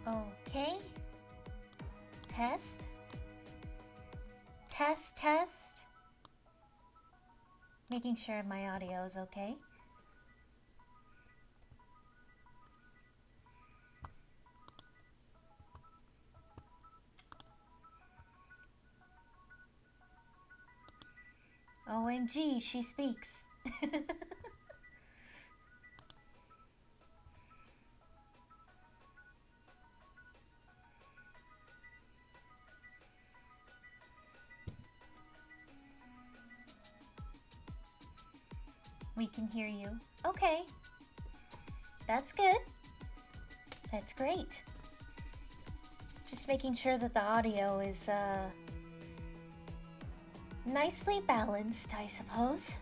Okay. Test. Test, test. Making sure my audio is okay. OMG, she speaks. We can hear you. Okay. That's good. That's great. Just making sure that the audio is nicely balanced, I suppose.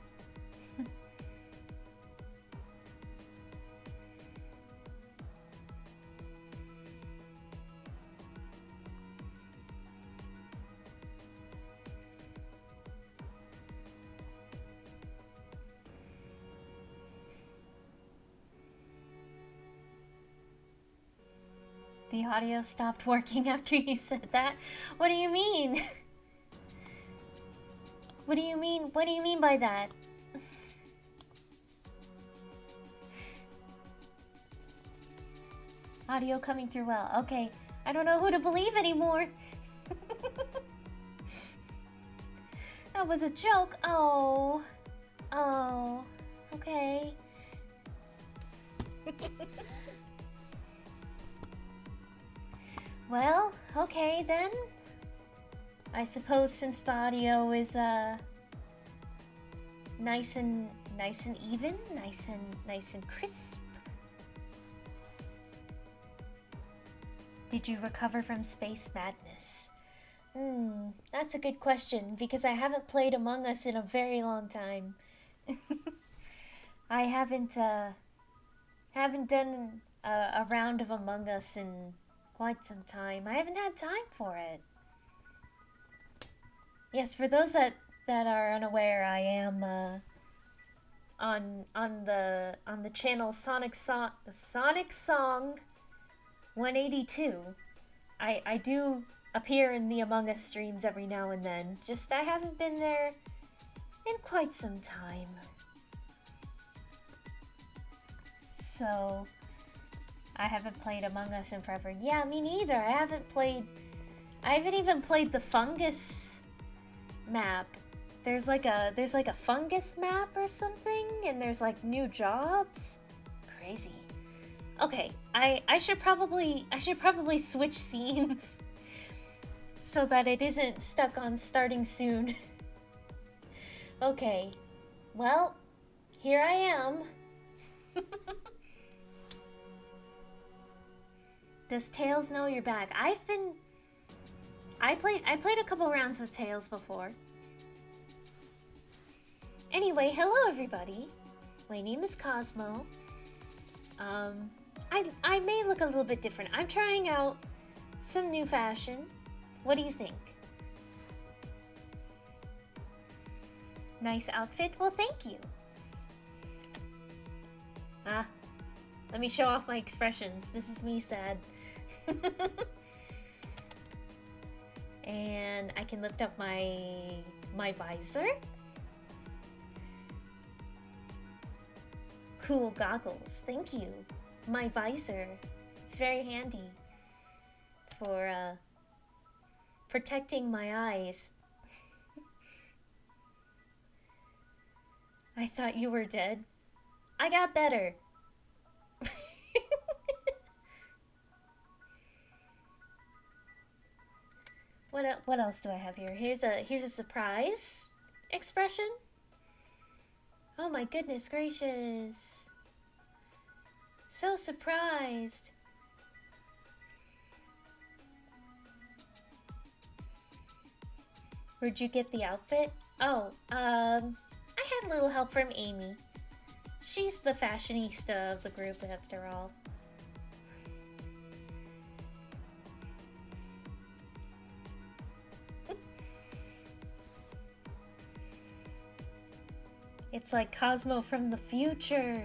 The audio stopped working after you said that? What do you mean? What do you mean? What do you mean by that? Audio coming through well. Okay, I don't know who to believe anymore. That was a joke. Oh. Oh. Okay. Well, okay then. I suppose since the audio is nice and even, nice and crisp. Did you recover from space madness? That's a good question because I haven't played Among Us in a very long time. I haven't done a round of Among Us in quite some time. I haven't had time for it. Yes, for those that are unaware, I on the channel Sonic Song 182. I do appear in the Among Us streams every now and then. Just I haven't been there in quite some time. So I haven't played Among Us in forever. Yeah, me neither. I haven't even played the fungus map. There's like a fungus map or something, and there's like new jobs. Crazy. Okay, I should probably switch scenes so that it isn't stuck on starting soon. Okay. Well, here I am. Does Tails know you're back? I played a couple rounds with Tails before. Anyway, hello everybody. My name is Cosmo. I may look a little bit different. I'm trying out some new fashion. What do you think? Nice outfit? Well, thank you. Let me show off my expressions. This is me sad. And I can lift up my visor. Cool goggles, thank you. My visor, it's very handy for protecting my eyes. I thought you were dead. I got better. What else do I have here? Here's a surprise expression. Oh my goodness gracious. So surprised. Where'd you get the outfit? Oh, I had a little help from Amy. She's the fashionista of the group after all. It's like Cosmo from the future.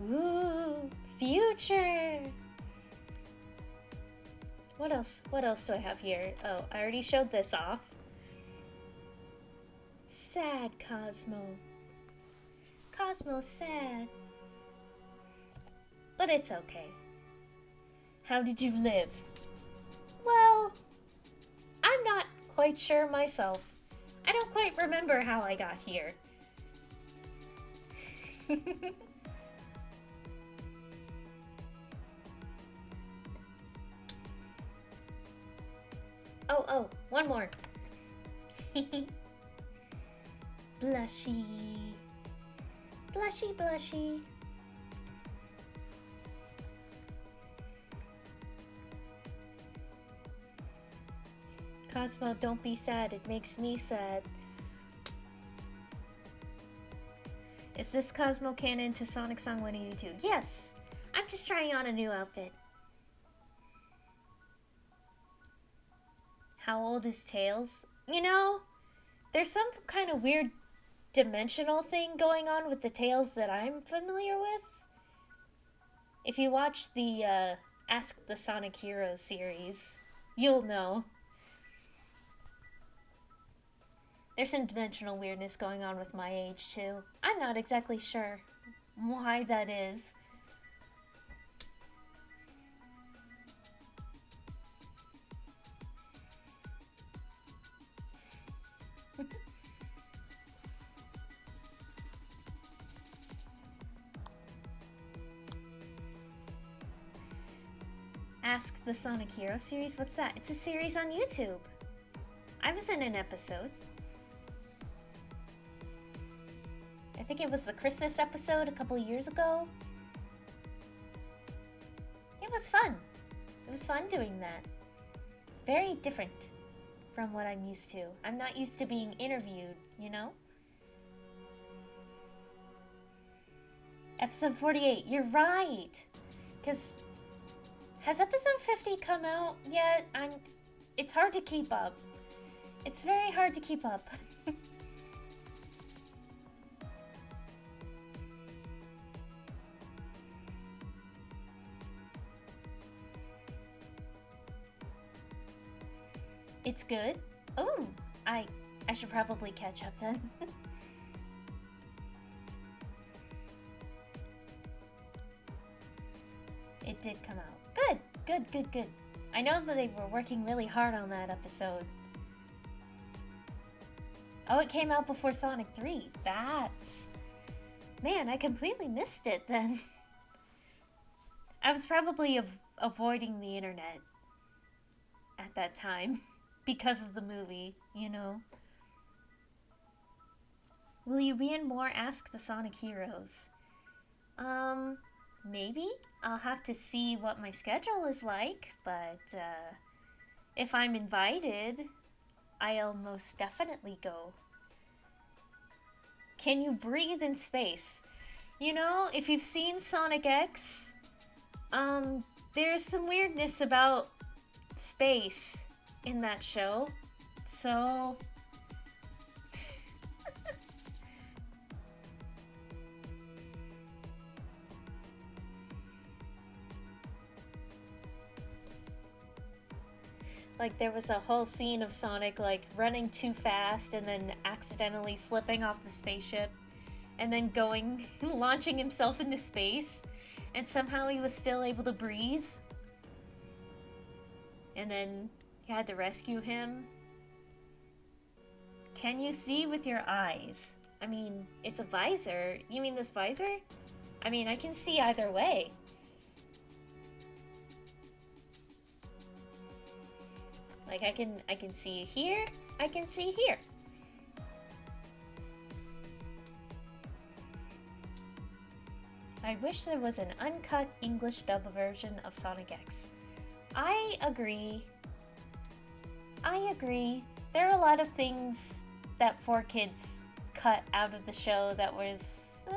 Ooh, future. What else do I have here? Oh, I already showed this off. Sad Cosmo. Cosmo's sad. But it's okay. How did you live? Well, I'm not quite sure myself. I don't quite remember how I got here. Oh, one more. Blushy. Blushy, blushy. Cosmo, don't be sad. It makes me sad. Is this Cosmo canon to Sonic Song 182? Yes! I'm just trying on a new outfit. How old is Tails? You know, there's some kind of weird dimensional thing going on with the Tails that I'm familiar with. If you watch the Ask the Sonic Heroes series, you'll know. There's some dimensional weirdness going on with my age, too. I'm not exactly sure why that is. Ask the Sonic Hero series? What's that? It's a series on YouTube. I was in an episode. I think it was the Christmas episode a couple of years ago. It was fun. It was fun doing that. Very different from what I'm used to. I'm not used to being interviewed, you know? Episode 48, you're right! Because, has episode 50 come out yet? It's hard to keep up. It's very hard to keep up. It's good? Oh, I should probably catch up then. It did come out. Good, good, good, good. I know that they were working really hard on that episode. Oh, it came out before Sonic 3. That's... Man, I completely missed it then. I was probably avoiding the internet at that time because of the movie, you know. Will you be in more Ask the Sonic Heroes? Maybe. I'll have to see what my schedule is like, but if I'm invited, I'll most definitely go. Can you breathe in space? You know, if you've seen Sonic X, there's some weirdness about space in that show, so... Like, there was a whole scene of Sonic, like, running too fast and then accidentally slipping off the spaceship and then going, launching himself into space, and somehow he was still able to breathe. And then you had to rescue him. Can you see with your eyes? I mean, it's a visor. You mean this visor? I mean, I can see either way. Like, I can see here, I can see here. I wish there was an uncut English dub version of Sonic X. I agree. I agree. There are a lot of things that 4Kids cut out of the show that was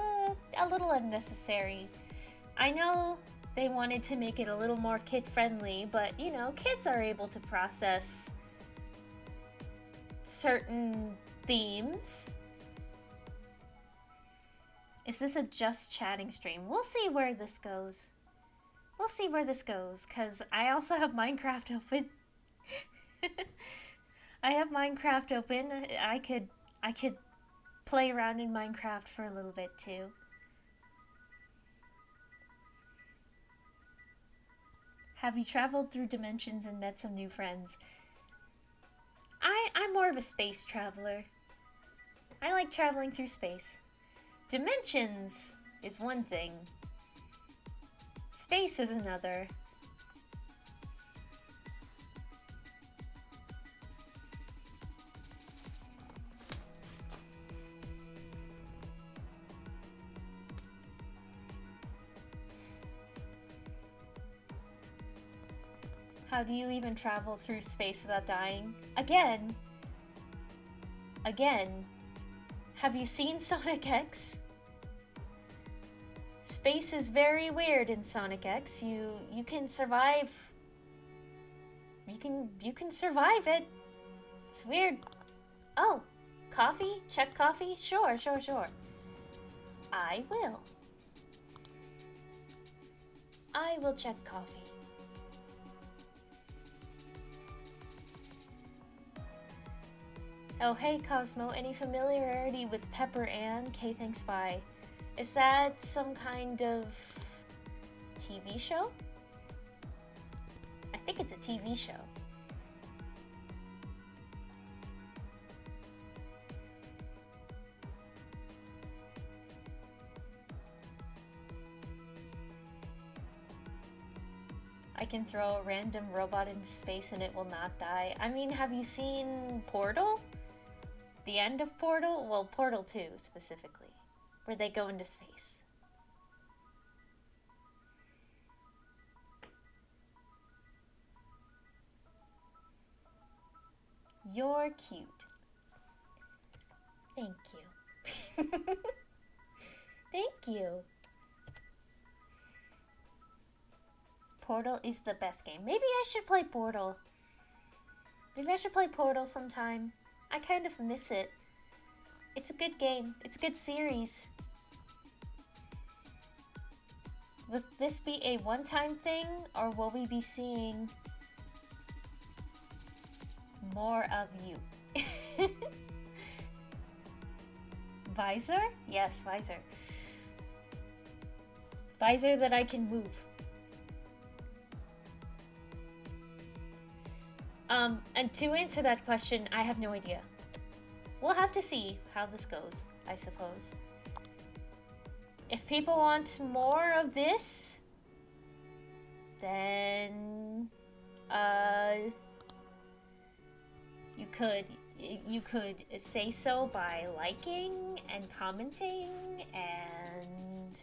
a little unnecessary. I know they wanted to make it a little more kid-friendly, but, you know, kids are able to process certain themes. Is this a just chatting stream? We'll see where this goes. We'll see where this goes, because I also have Minecraft open. I have Minecraft open. I could play around in Minecraft for a little bit, too. Have you traveled through dimensions and met some new friends? I'm more of a space traveler. I like traveling through space. Dimensions is one thing. Space is another. How do you even travel through space without dying? Again, have you seen Sonic X? Space is very weird in Sonic X. You can survive. You can survive it. It's weird. Oh, coffee? Check coffee? Sure. I will. I will check coffee. Oh, hey Cosmo, any familiarity with Pepper Ann? K, thanks, bye. Is that some kind of TV show? I think it's a TV show. I can throw a random robot into space and it will not die. I mean, have you seen Portal? The end of Portal? Well, Portal 2 specifically, where they go into space. You're cute. Thank you. Thank you. Portal is the best game. Maybe I should play Portal. Maybe I should play Portal sometime. I kind of miss it. It's a good game. It's a good series. Will this be a one-time thing, or will we be seeing More of you. Visor? Yes, visor. Visor that I can move. And to answer that question, I have no idea. We'll have to see how this goes, I suppose. If people want more of this, then you could say so by liking and commenting and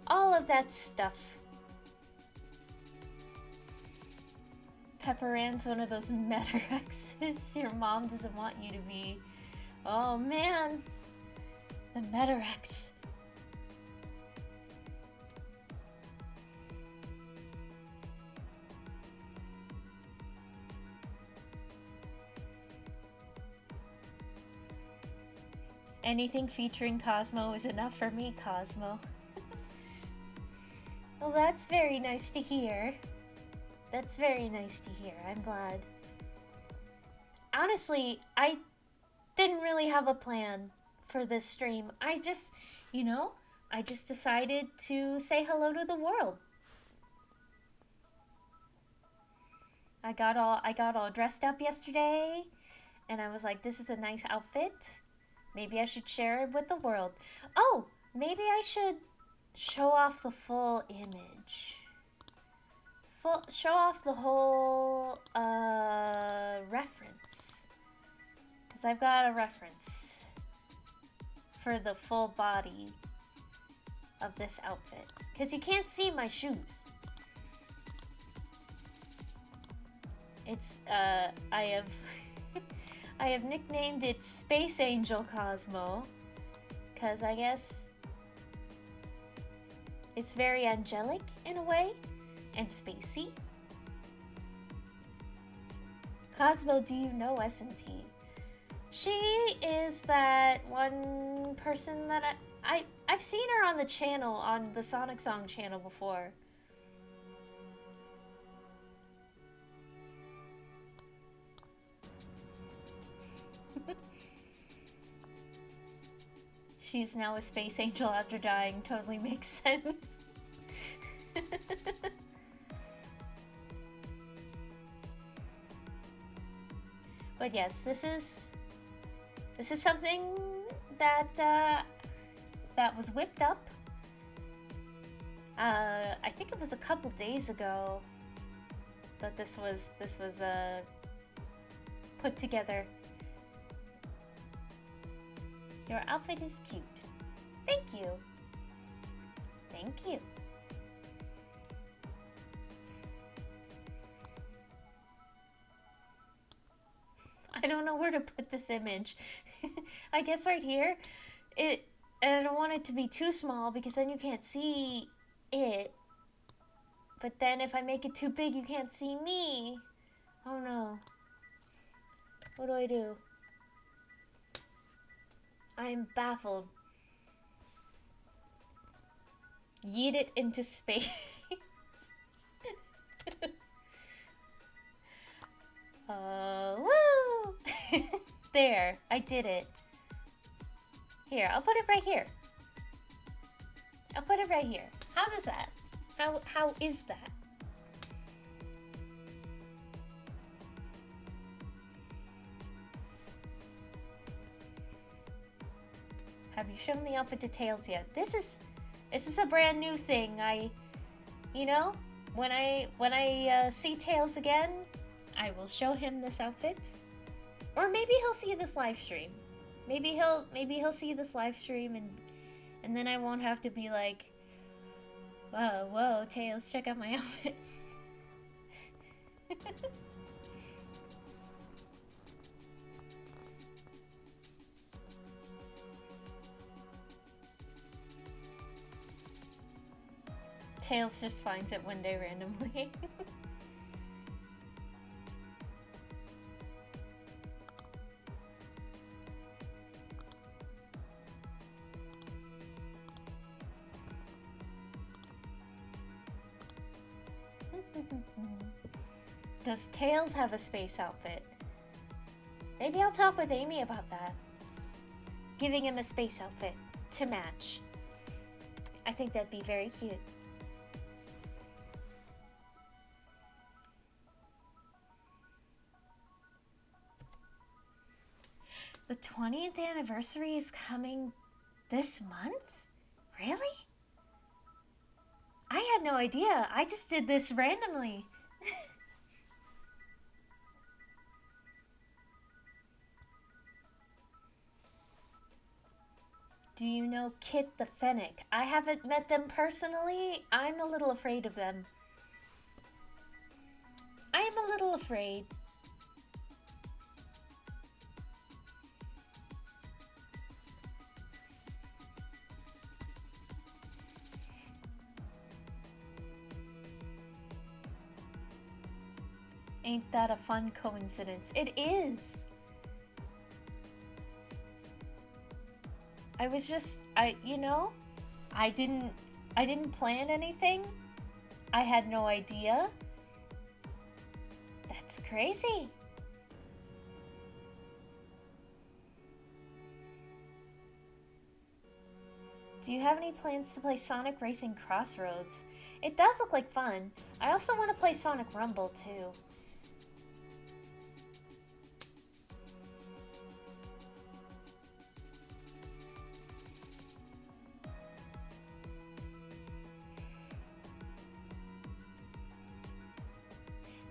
all of that stuff. Pepper Ann's one of those Metaxes your mom doesn't want you to be. Oh man, the Metarex. Anything featuring Cosmo is enough for me, Cosmo. Well, that's very nice to hear. That's very nice to hear. I'm glad. Honestly, I didn't really have a plan for this stream. I just, I just decided to say hello to the world. I got all dressed up yesterday, and I was like, this is a nice outfit. Maybe I should share it with the world. Oh, maybe I should show off the full image. Show off the whole reference. Because I've got a reference for the full body of this outfit. Because you can't see my shoes. It's, I have... I have nicknamed it Space Angel Cosmo, because I guess it's very angelic in a way, and spacey. Cosmo, do you know S&T? She is that one person that I've seen her on the channel, on the Sonic Song channel before. She's now a space angel after dying. Totally makes sense. But yes, this is something that that was whipped up. I think it was a couple days ago that this was put together. Your outfit is cute. Thank you. Thank you. I don't know where to put this image. I guess right here. And I don't want it to be too small because then you can't see it. But then if I make it too big, you can't see me. Oh no. What do I do? I am baffled. Yeet it into space. Woo! There, I did it. Here, I'll put it right here. I'll put it right here. How does that? How is that? Have you shown the outfit to Tails yet? This is a brand new thing. When I see Tails again, I will show him this outfit. Or maybe he'll see this live stream. Maybe he'll see this live stream and then I won't have to be like, whoa, Tails, check out my outfit. Tails just finds it one day randomly. Does Tails have a space outfit? Maybe I'll talk with Amy about that. Giving him a space outfit to match. I think that'd be very cute. The 20th anniversary is coming this month? Really? I had no idea. I just did this randomly. Do you know Kit the Fennec? I haven't met them personally. I'm a little afraid of them. I am a little afraid. Ain't that a fun coincidence? It is! I was just, I didn't plan anything. I had no idea. That's crazy. Do you have any plans to play Sonic Racing Crossroads? It does look like fun. I also want to play Sonic Rumble too.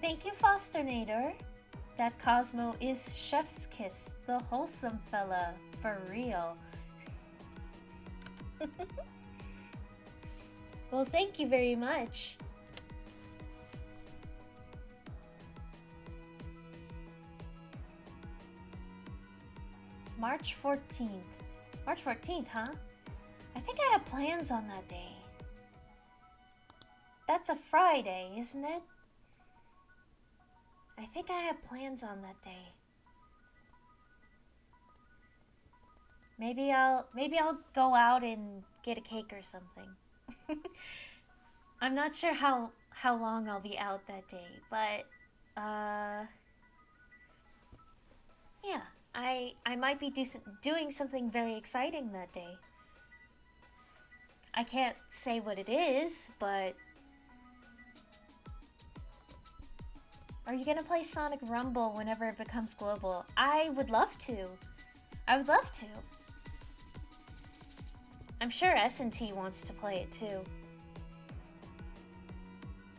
Thank you, Fosternator. That Cosmo is chef's kiss, the wholesome fella, for real. Well, thank you very much. March 14th. March 14th, huh? I think I have plans on that day. That's a Friday, isn't it? I think I have plans on that day. Maybe I'll go out and get a cake or something. I'm not sure how long I'll be out that day, but yeah, I might be doing something very exciting that day. I can't say what it is, but are you gonna play Sonic Rumble whenever it becomes global? I would love to. I would love to. I'm sure S&T wants to play it too.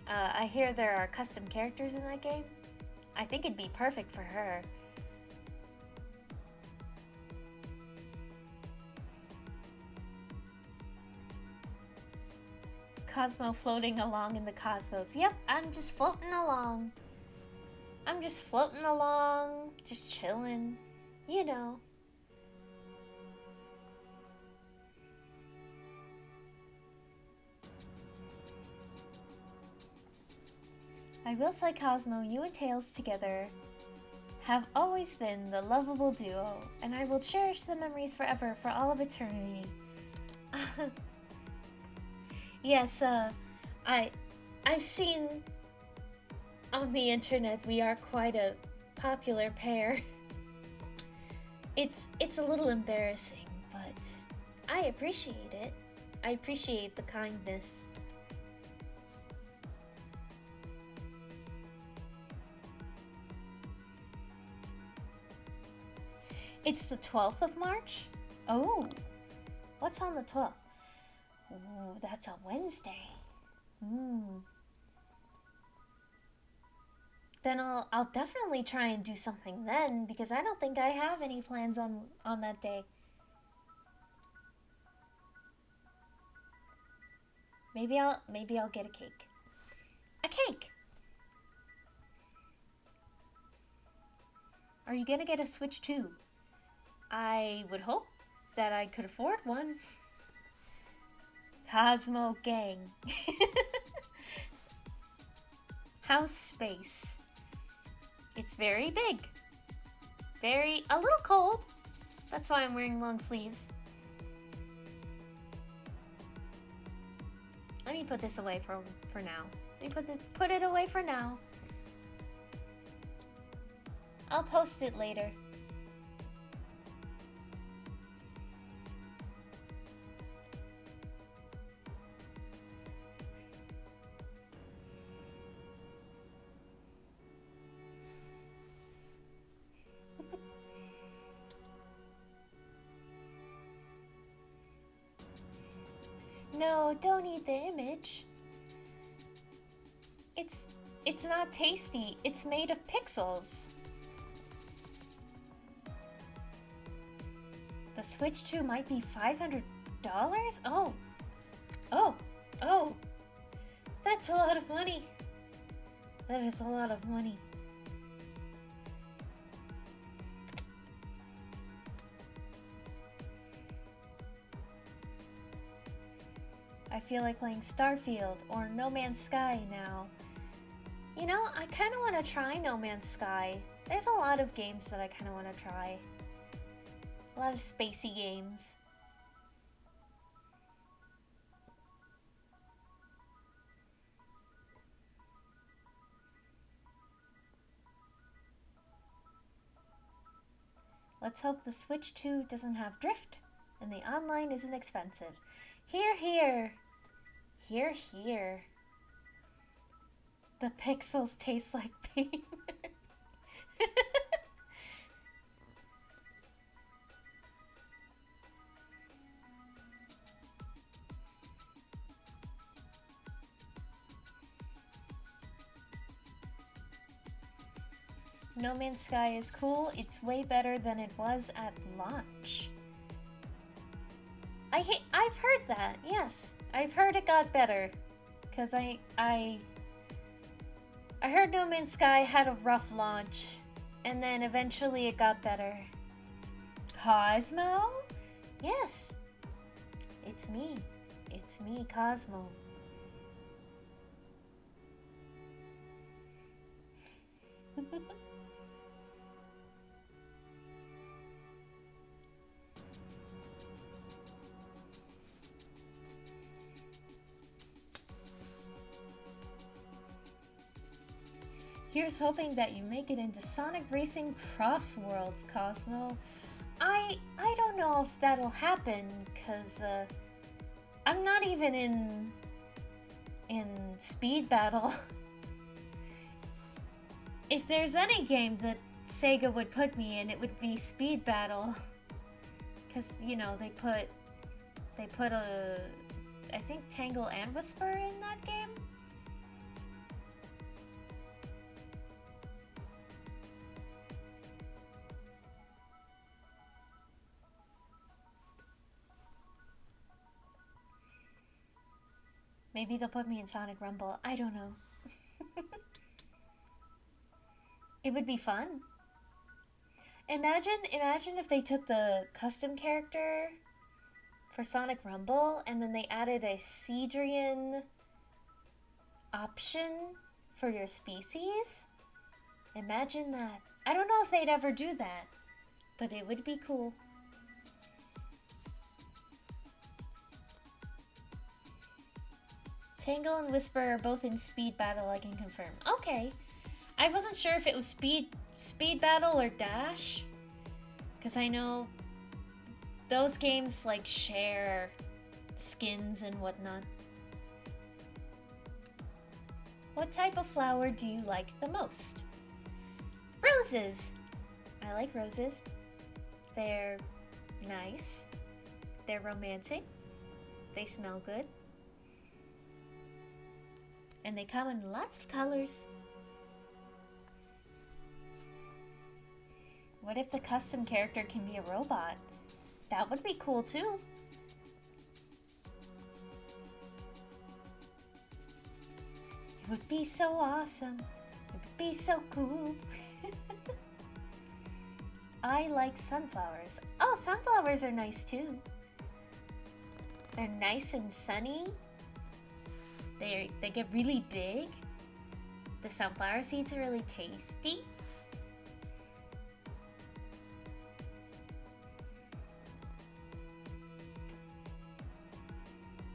I hear there are custom characters in that game. I think it'd be perfect for her. Cosmo floating along in the cosmos. Yep, I'm just floating along. I'm just floating along, just chilling, you know. I will say, Cosmo, you and Tails together have always been the lovable duo, and I will cherish the memories forever for all of eternity. Yes, I've seen on the internet we are quite a popular pair. It's a little embarrassing, but I appreciate it. I appreciate the kindness. It's the 12th of March? Oh, what's on the 12th? Ooh, that's a Wednesday. Then I'll definitely try and do something then, because I don't think I have any plans on that day. Maybe I'll get a cake. A cake! Are you gonna get a Switch too? I would hope that I could afford one. Cosmo Gang. House space. It's very big. A little cold. That's why I'm wearing long sleeves. Let me put this away for now. Let me put it away for now. I'll post it later. No, don't eat the image. It's not tasty. It's made of pixels. The Switch 2 might be $500? Oh. Oh. Oh. That's a lot of money. That is a lot of money. I feel like playing Starfield or No Man's Sky now. You know, I kind of want to try No Man's Sky. There's a lot of games that I kind of want to try. A lot of spacey games. Let's hope the Switch 2 doesn't have drift and the online isn't expensive. Hear, hear. Hear, hear. The pixels taste like pain. No Man's Sky is cool. It's way better than it was at launch. I've heard that. Yes, I've heard it got better. Cause I heard No Man's Sky had a rough launch, and then eventually it got better. Cosmo? Yes. It's me. It's me, Cosmo. Here's hoping that you make it into Sonic Racing Cross Worlds, Cosmo. I don't know if that'll happen, cause I'm not even in Speed Battle. If there's any game that Sega would put me in, it would be Speed Battle. Cause you know they put I think Tangle and Whisper in that game. Maybe they'll put me in Sonic Rumble. I don't know. It would be fun. Imagine if they took the custom character for Sonic Rumble and then they added a Cedrian option for your species. Imagine that. I don't know if they'd ever do that, but it would be cool. Tangle and Whisper are both in Speed Battle, I can confirm. Okay. I wasn't sure if it was Speed Battle or Dash, because I know those games like share skins and whatnot. What type of flower do you like the most? Roses! I like roses. They're nice. They're romantic. They smell good. And they come in lots of colors. What if the custom character can be a robot? That would be cool too. It would be so awesome. It would be so cool. I like sunflowers. Oh, sunflowers are nice too. They're nice and sunny. They get really big. The sunflower seeds are really tasty.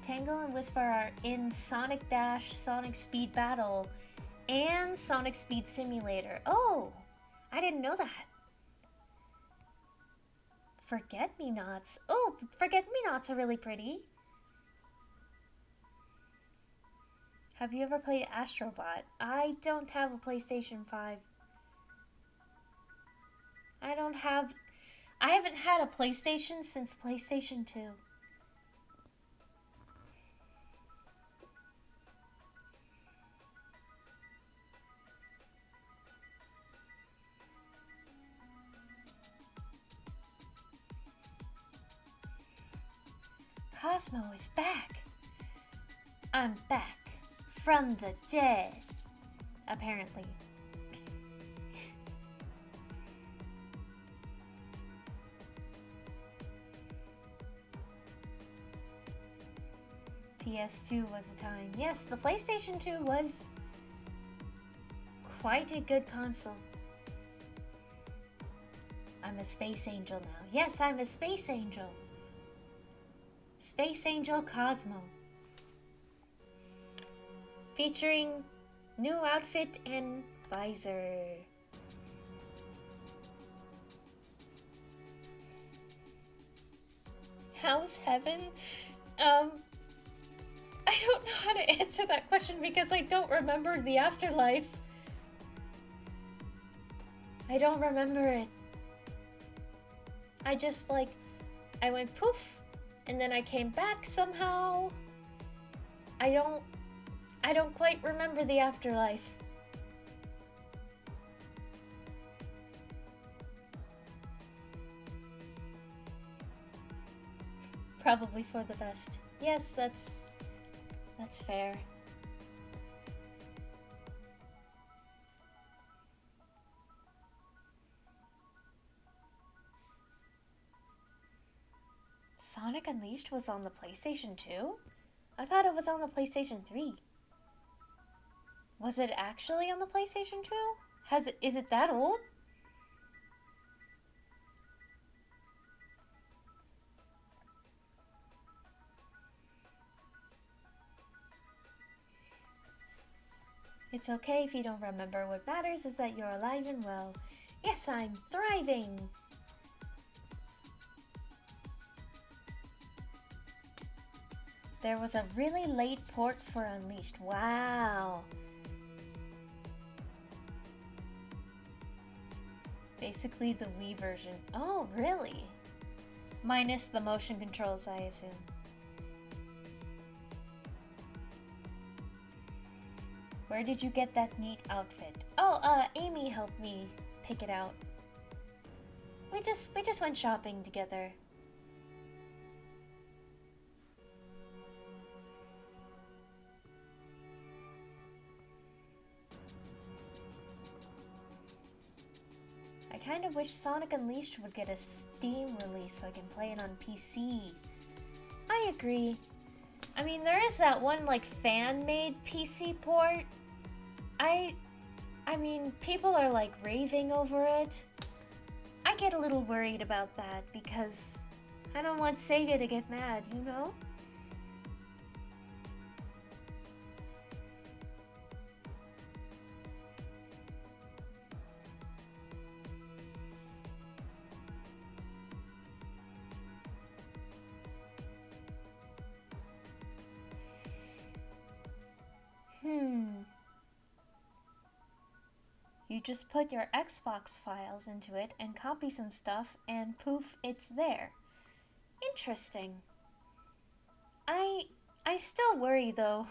Tangle and Whisper are in Sonic Dash, Sonic Speed Battle, and Sonic Speed Simulator. Oh, I didn't know that. Forget-me-nots. Oh, forget-me-nots are really pretty. Have you ever played Astrobot? I don't have a PlayStation 5. I haven't had a PlayStation since PlayStation 2. Cosmo is back. I'm back from the dead, apparently. PS2 was a time. Yes, the PlayStation 2 was quite a good console. I'm a space angel now. Yes, I'm a space angel. Space Angel Cosmo. Featuring new outfit and visor. How's heaven? I don't know how to answer that question because I don't remember the afterlife. I don't remember it. I just I went poof, and then I came back somehow. I don't quite remember the afterlife. Probably for the best. Yes, that's fair. Sonic Unleashed was on the PlayStation 2? I thought it was on the PlayStation 3. Was it actually on the PlayStation 2? Is it that old? It's okay if you don't remember. What matters is that you're alive and well. Yes, I'm thriving! There was a really late port for Unleashed. Wow! Basically the Wii version. Oh, really? Minus the motion controls, I assume. Where did you get that neat outfit? Oh, Amy helped me pick it out. We just went shopping together. I kind of wish Sonic Unleashed would get a Steam release so I can play it on PC. I agree. I mean, there is that one, fan-made PC port. I mean, people are, raving over it. I get a little worried about that because I don't want Sega to get mad, you know? You just put your Xbox files into it and copy some stuff and poof, it's there. Interesting. I still worry though.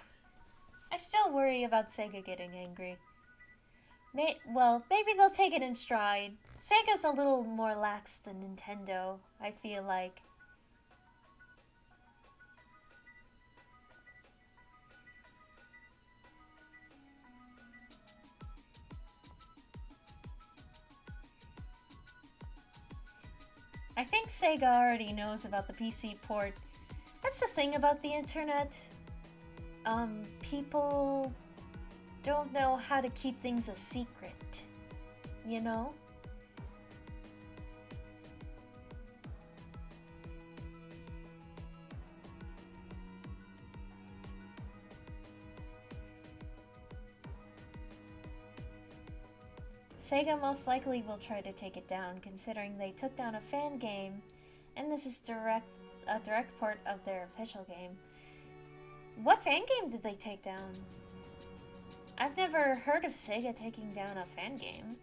I still worry about Sega getting angry. Well, maybe they'll take it in stride. Sega's a little more lax than Nintendo, I feel like. I think Sega already knows about the PC port. That's the thing about the internet. People don't know how to keep things a secret, you know? Sega most likely will try to take it down, considering they took down a fan game, and this is a direct port of their official game. What fan game did they take down? I've never heard of Sega taking down a fan game.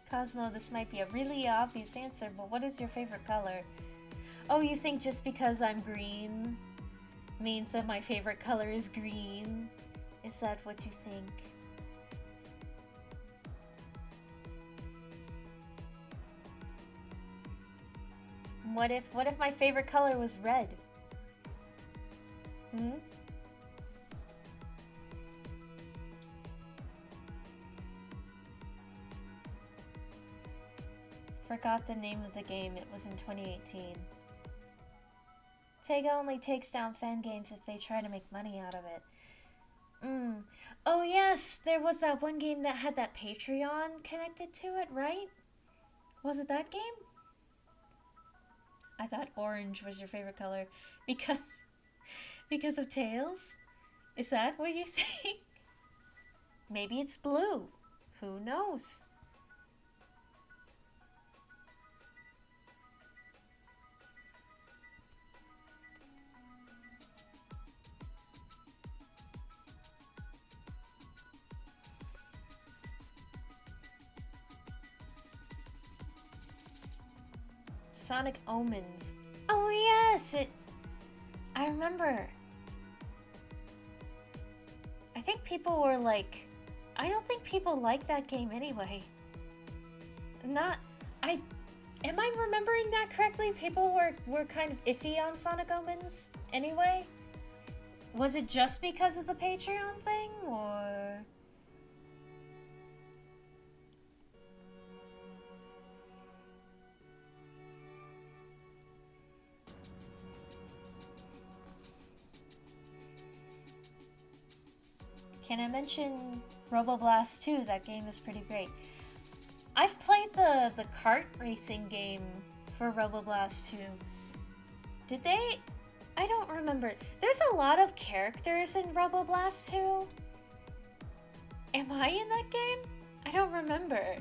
Cosmo, this might be a really obvious answer, but what is your favorite color? Oh, you think just because I'm green means that my favorite color is green? Is that what you think? What if my favorite color was red? Hmm? Forgot the name of the game. It was in 2018. Sega only takes down fan games if they try to make money out of it. Oh yes, there was that one game that had that Patreon connected to it, right? Was it that game? I thought orange was your favorite color because of Tails? Is that what you think? Maybe it's blue. Who knows? Sonic Omens. Oh yes, I remember. I think people were like, I don't think people like that game anyway. Am I remembering that correctly? People were kind of iffy on Sonic Omens anyway? Was it just because of the Patreon thing, or... Can I mention Roboblast 2? That game is pretty great. I've played the kart racing game for Roboblast 2. Did they? I don't remember. There's a lot of characters in Roboblast 2. Am I in that game? I don't remember.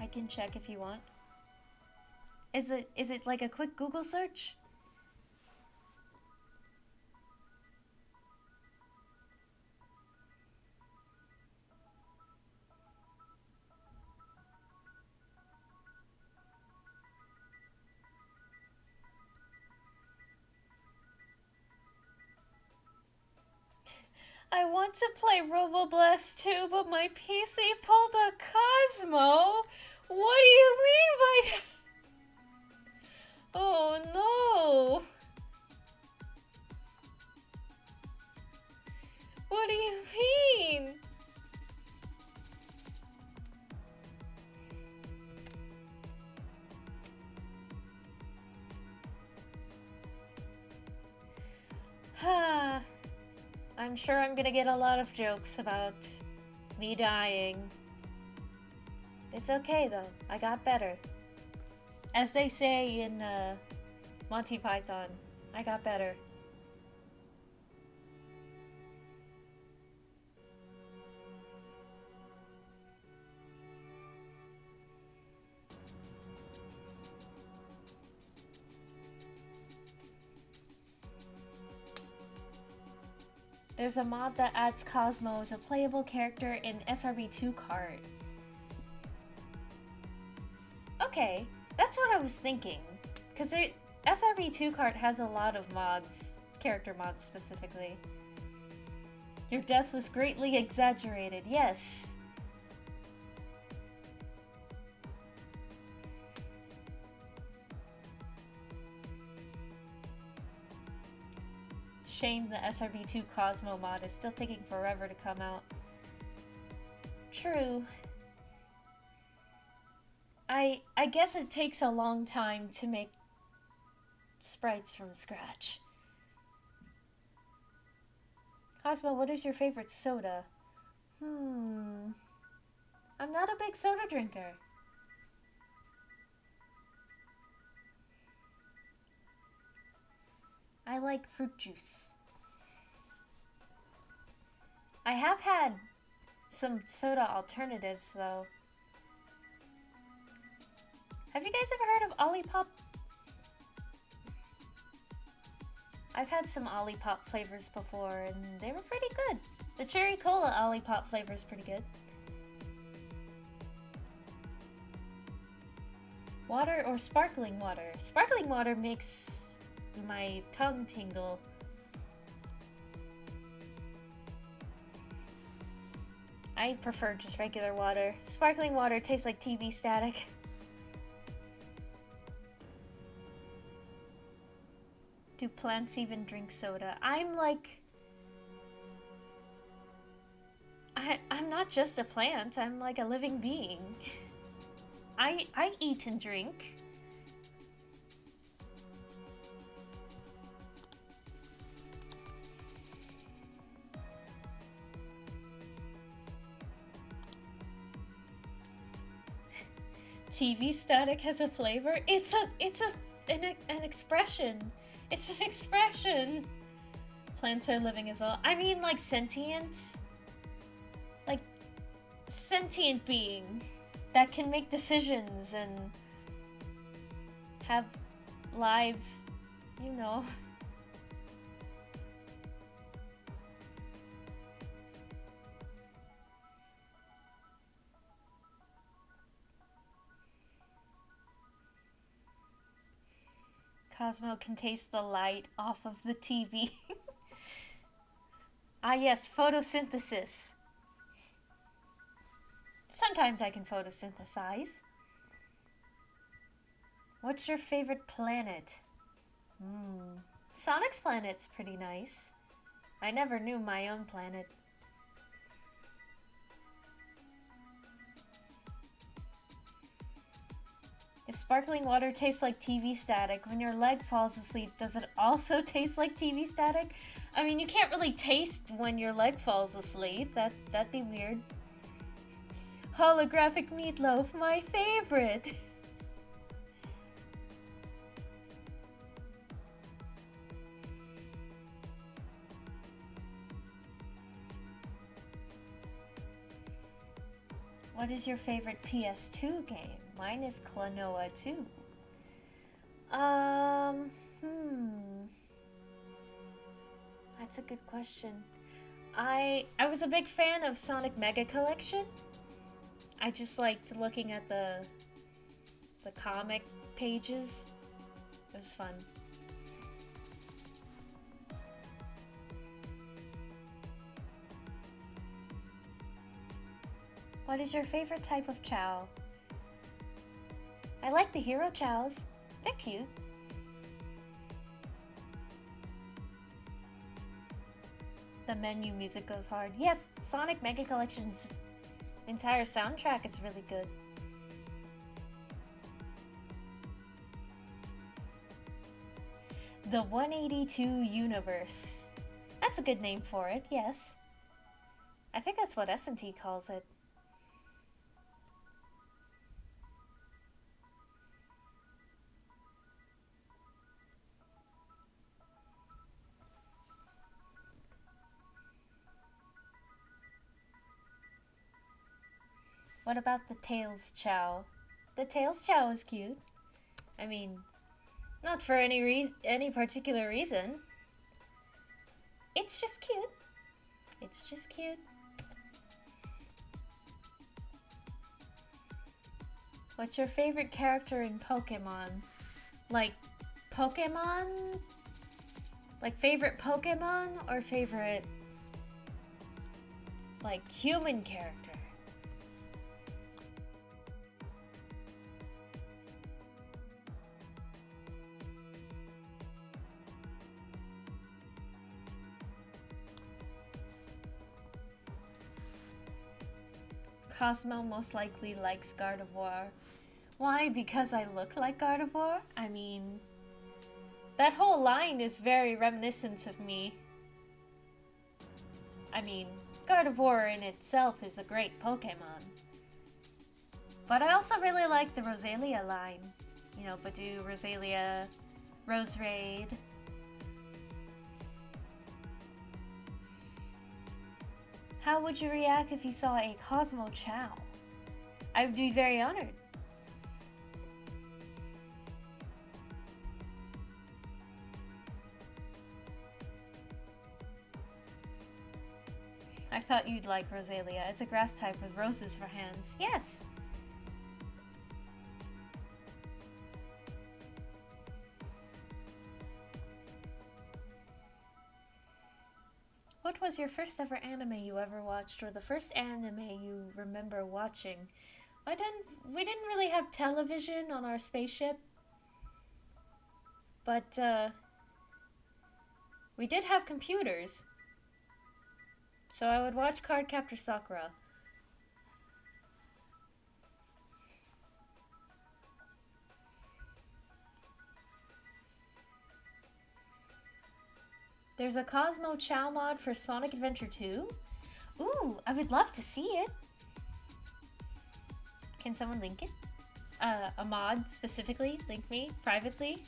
I can check if you want. Is it like a quick Google search? I want to play Roboblast 2, but my PC pulled a Cosmo. What do you mean by that? Oh no! What do you mean? I'm sure I'm gonna get a lot of jokes about me dying. It's okay though, I got better. As they say in Monty Python, I got better. There's a mod that adds Cosmo as a playable character in SRB2 kart. Okay, that's what I was thinking. Because SRB2 kart has a lot of mods, character mods specifically. Your death was greatly exaggerated, yes. Shame the SRB2 Cosmo mod is still taking forever to come out. True. I guess it takes a long time to make sprites from scratch. Cosmo, what is your favorite soda? I'm not a big soda drinker. I like fruit juice. I have had some soda alternatives though. Have you guys ever heard of Olipop? I've had some Olipop flavors before and they were pretty good. The cherry cola Olipop flavor is pretty good. Water or sparkling water? Sparkling water makes my tongue tingle. I prefer just regular water. Sparkling water tastes like TV static. Do plants even drink soda? I'm like... I'm not just a plant, I'm like a living being. I eat and drink. TV static has a flavor? It's an expression. It's an expression. Plants are living as well. I mean, like sentient. Like sentient being that can make decisions and have lives, you know. Cosmo can taste the light off of the TV. Ah yes, photosynthesis. Sometimes I can photosynthesize. What's your favorite planet? Sonic's planet's pretty nice. I never knew my own planet. If sparkling water tastes like TV static, when your leg falls asleep, does it also taste like TV static? I mean, you can't really taste when your leg falls asleep. That'd be weird. Holographic meatloaf, my favorite! What is your favorite PS2 game? Mine is Klonoa 2. That's a good question. I was a big fan of Sonic Mega Collection. I just liked looking at the comic pages. It was fun. What is your favorite type of Chao? I like the hero Chaos. They're cute. The menu music goes hard. Yes, Sonic Mega Collection's entire soundtrack is really good. The 182 Universe. That's a good name for it, yes. I think that's what S&T calls it. What about the Tails Chao? The Tails Chao is cute. I mean, not for any particular reason. It's just cute. It's just cute. What's your favorite character in Pokemon? Like, Pokemon? Like, favorite Pokemon or favorite, like, human character? Cosmo most likely likes Gardevoir. Why? Because I look like Gardevoir? I mean, that whole line is very reminiscent of me. I mean, Gardevoir in itself is a great Pokemon. But I also really like the Rosalia line. You know, Badoo, Rosalia, Roserade. How would you react if you saw a Cosmo Chao? I would be very honored. I thought you'd like Rosalia. It's a grass type with roses for hands. Yes! What was your first ever anime you ever watched, or the first anime you remember watching? We didn't really have television on our spaceship, but we did have computers. So I would watch Cardcaptor Sakura. There's a Cosmo Chao mod for Sonic Adventure 2. Ooh, I would love to see it. Can someone link it? A mod specifically? Link me privately?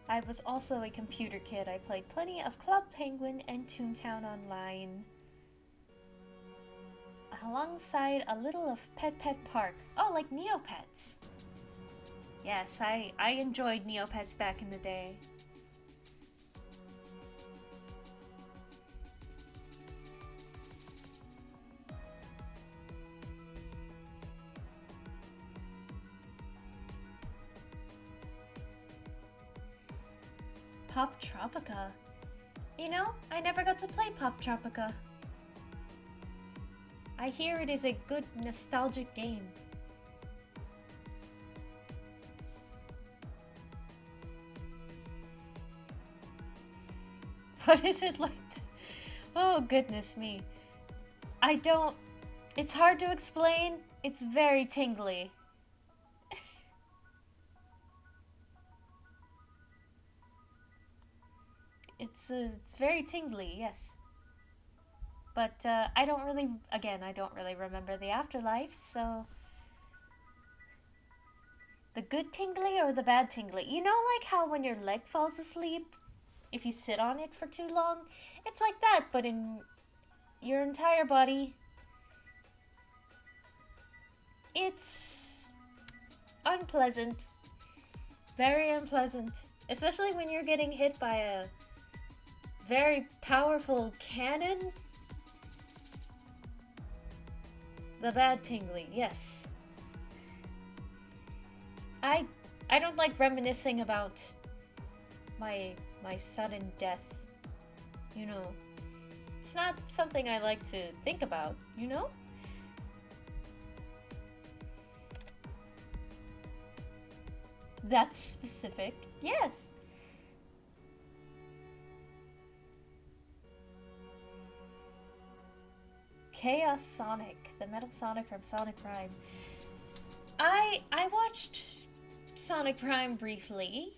I was also a computer kid. I played plenty of Club Penguin and Toontown Online, alongside a little of Pet Park. Oh, like Neopets. Yes, I enjoyed Neopets back in the day. Pop Tropica. You know, I never got to play Pop Tropica. I hear it is a good nostalgic game. What is it like? Oh, goodness me. It's hard to explain. It's very tingly. It's very tingly, yes. But I don't really remember the afterlife, so... The good tingly or the bad tingly? You know, like how when your leg falls asleep, if you sit on it for too long? It's like that, but in your entire body. It's unpleasant. Very unpleasant. Especially when you're getting hit by a very powerful cannon. The bad tingly, yes. I don't like reminiscing about my sudden death. You know, it's not something I like to think about, you know? That's specific, yes. Chaos Sonic, the Metal Sonic from Sonic Prime. I watched Sonic Prime briefly.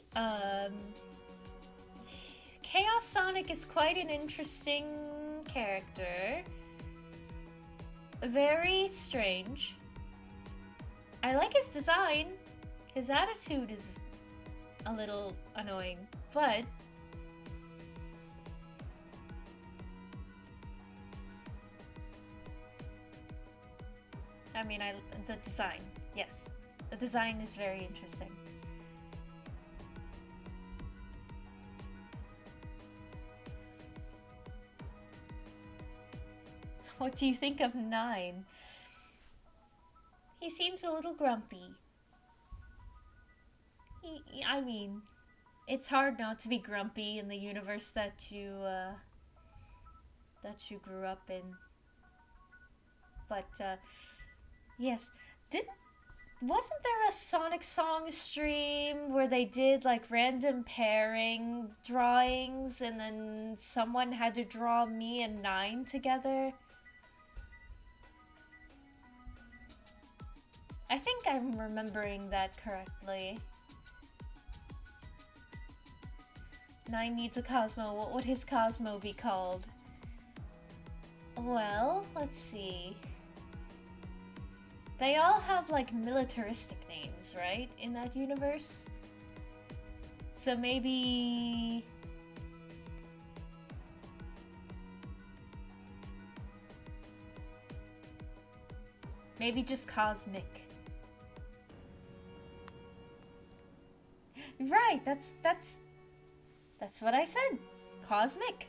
Chaos Sonic is quite an interesting character. Very strange. I like his design. His attitude is a little annoying, but I mean, the design, yes. The design is very interesting. What do you think of 9? He seems a little grumpy. I mean, it's hard not to be grumpy in the universe that you grew up in. But yes, wasn't there a Sonic song stream where they did like random pairing drawings and then someone had to draw me and 9 together? I think I'm remembering that correctly. 9 needs a Cosmo. What would his Cosmo be called? Well, let's see. They all have like militaristic names, right? In that universe. So maybe... maybe just Cosmic. right. That's what I said. Cosmic.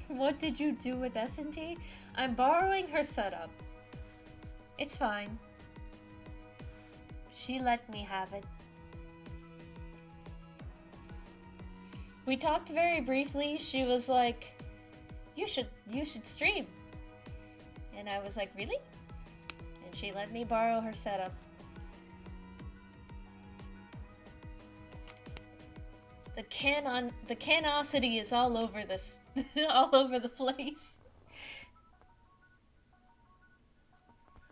What did you do with S&T? I'm borrowing her setup. It's fine. She let me have it. We talked very briefly. She was like, you should stream. And I was like, really? And she let me borrow her setup. The canosity is all over this, all over the place.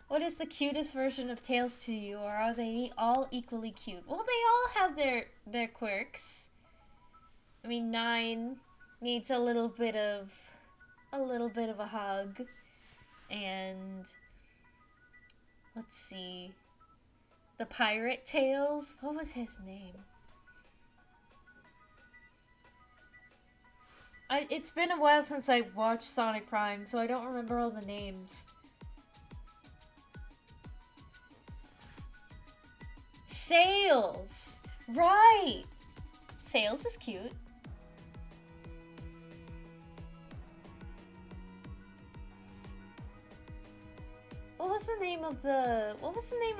What is the cutest version of Tails to you, or are they all equally cute? Well, they all have their quirks. I mean, 9 needs a little bit of a hug, and let's see, the pirate Tails. What was his name? It's been a while since I watched Sonic Prime, so I don't remember all the names. Sails! Right! Sails is cute. What was the name of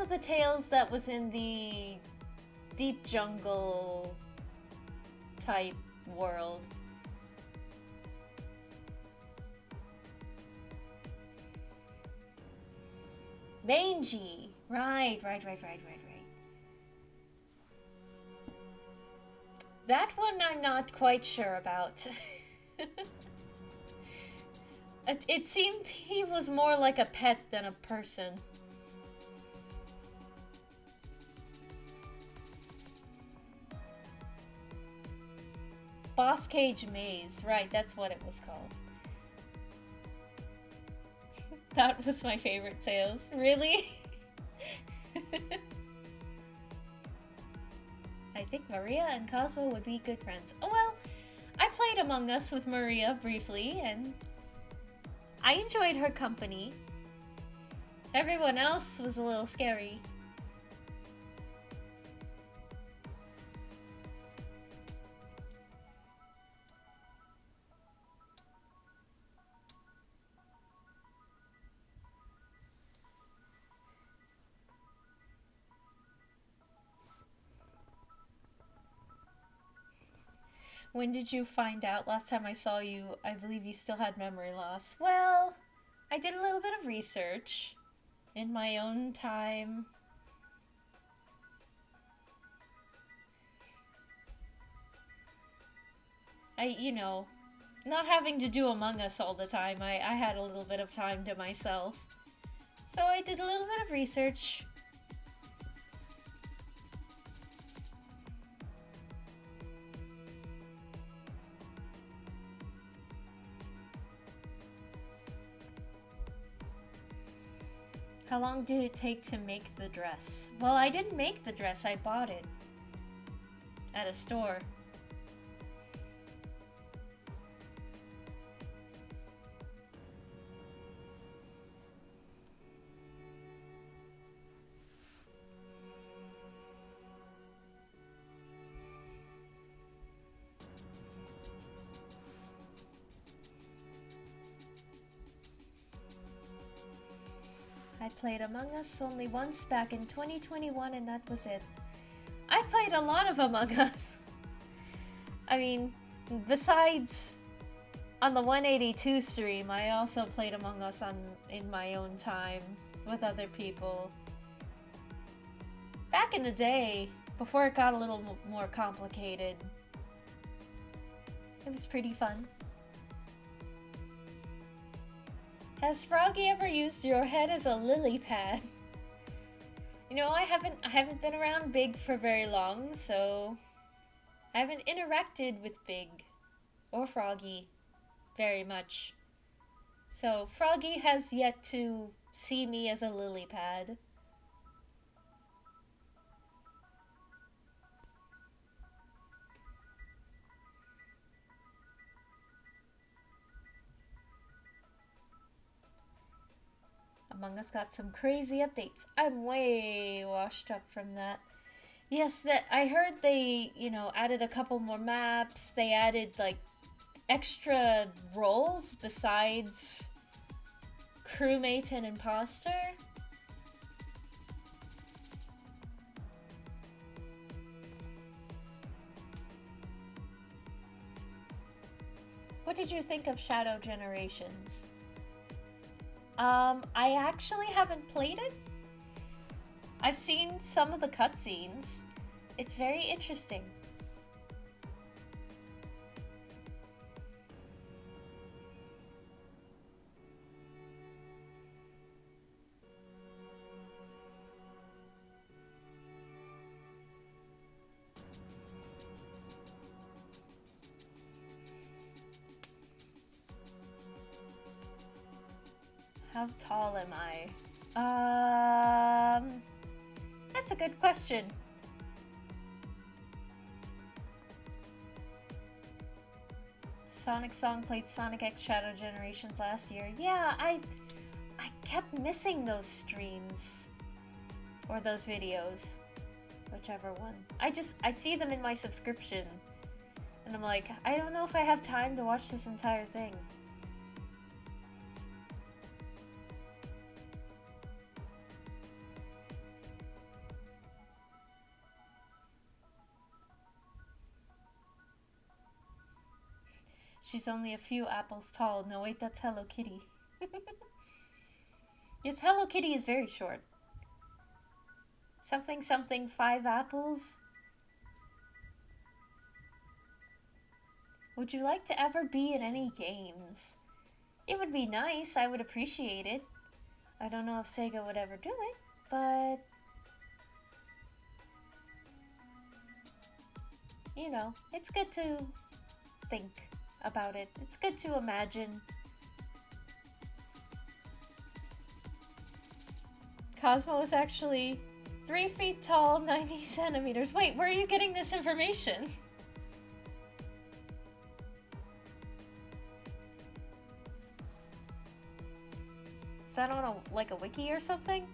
the Tails that was in the deep jungle type world? Mangy. Right. That one I'm not quite sure about. It seemed he was more like a pet than a person. Boss Cage Maze. Right, that's what it was called. That was my favorite Tails. Really? I think Maria and Cosmo would be good friends. Oh well, I played Among Us with Maria briefly, and I enjoyed her company. Everyone else was a little scary. When did you find out? Last time I saw you, I believe you still had memory loss. Well, I did a little bit of research in my own time. Not having to do Among Us all the time, I had a little bit of time to myself. So I did a little bit of research. How long did it take to make the dress? Well, I didn't make the dress, I bought it at a store. I played Among Us only once back in 2021, and that was it. I played a lot of Among Us. I mean, besides on the 182 stream, I also played Among Us in my own time with other people. Back in the day, before it got a little more complicated, it was pretty fun. Has Froggy ever used your head as a lily pad? I haven't been around Big for very long, so I haven't interacted with Big or Froggy very much. So Froggy has yet to see me as a lily pad. Among Us got some crazy updates. I'm way washed up from that. Yes, that I heard they, added a couple more maps. They added like extra roles besides crewmate and imposter. What did you think of Shadow Generations? I actually haven't played it. I've seen some of the cutscenes. It's very interesting. How tall am I? That's a good question. Sonic Song played Sonic X Shadow Generations last year. Yeah, I kept missing those streams. Or those videos. Whichever one. I see them in my subscription. And I'm like, I don't know if I have time to watch this entire thing. She's only a few apples tall. No, wait, that's Hello Kitty. Yes, Hello Kitty is very short. Something something 5 apples. Would you like to ever be in any games? It would be nice. I would appreciate it. I don't know if Sega would ever do it, but... it's good to think about it. It's good to imagine. Cosmo is actually 3 feet tall, 90 centimeters. Wait, where are you getting this information? Is that on a wiki or something?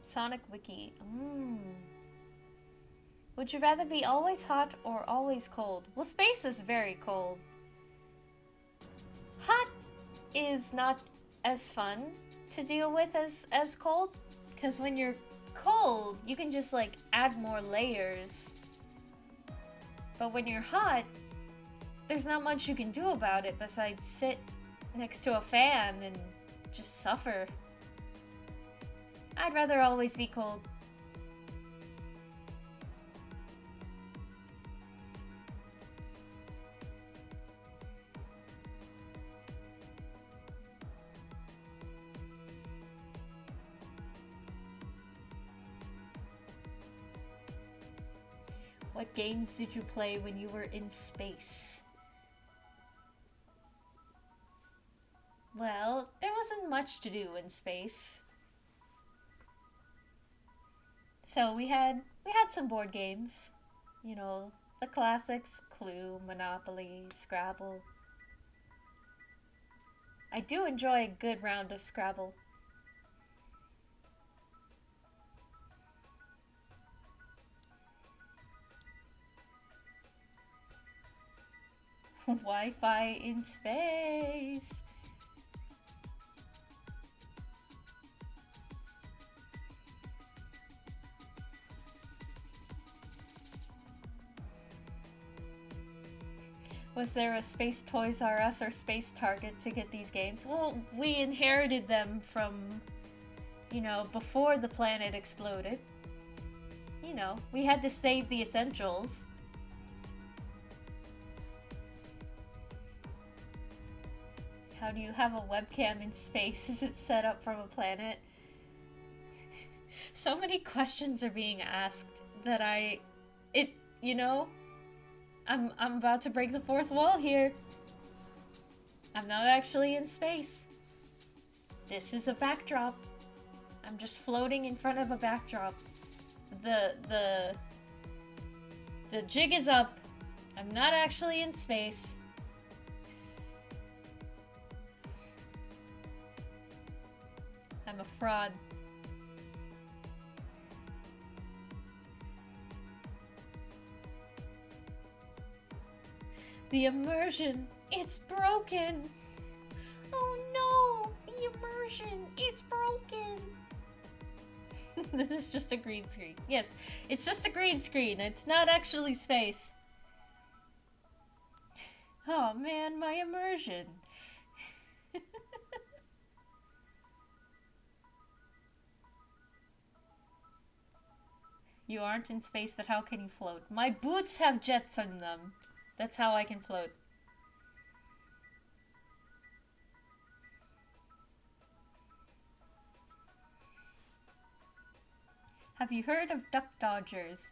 Sonic Wiki. Would you rather be always hot or always cold? Well, space is very cold. Hot is not as fun to deal with as cold, because when you're cold, you can just like add more layers. But when you're hot, there's not much you can do about it besides sit next to a fan and just suffer. I'd rather always be cold. What games did you play when you were in space? Well, there wasn't much to do in space. So we had some board games. The classics, Clue, Monopoly, Scrabble. I do enjoy a good round of Scrabble. Wi-Fi in space. Was there a Space Toys R Us or Space Target to get these games? Well, we inherited them from, before the planet exploded. We had to save the essentials. How do you have a webcam in space? Is it set up from a planet? So many questions are being asked that I'm about to break the fourth wall here. I'm not actually in space. This is a backdrop. I'm just floating in front of a backdrop. The jig is up. I'm not actually in space. I'm a fraud. The immersion, it's broken. Oh no, the immersion, it's broken. This is just a green screen. Yes, it's just a green screen. It's not actually space. Oh man, my immersion. You aren't in space, but how can you float? My boots have jets in them. That's how I can float. Have you heard of Duck Dodgers?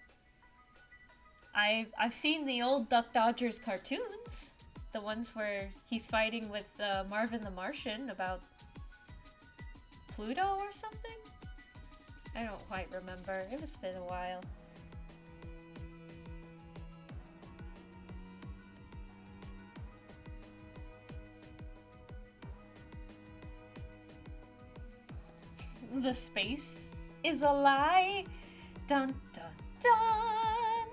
I've seen the old Duck Dodgers cartoons. The ones where he's fighting with Marvin the Martian about Pluto or something? I don't quite remember. It's been a while. The space is a lie. Dun dun dun.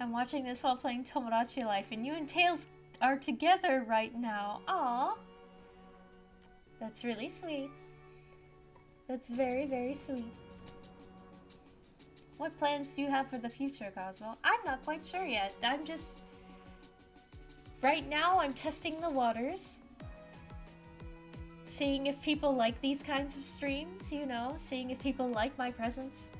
I'm watching this while playing Tomodachi Life, and you and Tails are together right now. Aww. That's really sweet. That's very, very sweet. What plans do you have for the future, Cosmo? I'm not quite sure yet. I'm just... Right now, I'm testing the waters. Seeing if people like these kinds of streams, you know? Seeing if people like my presence.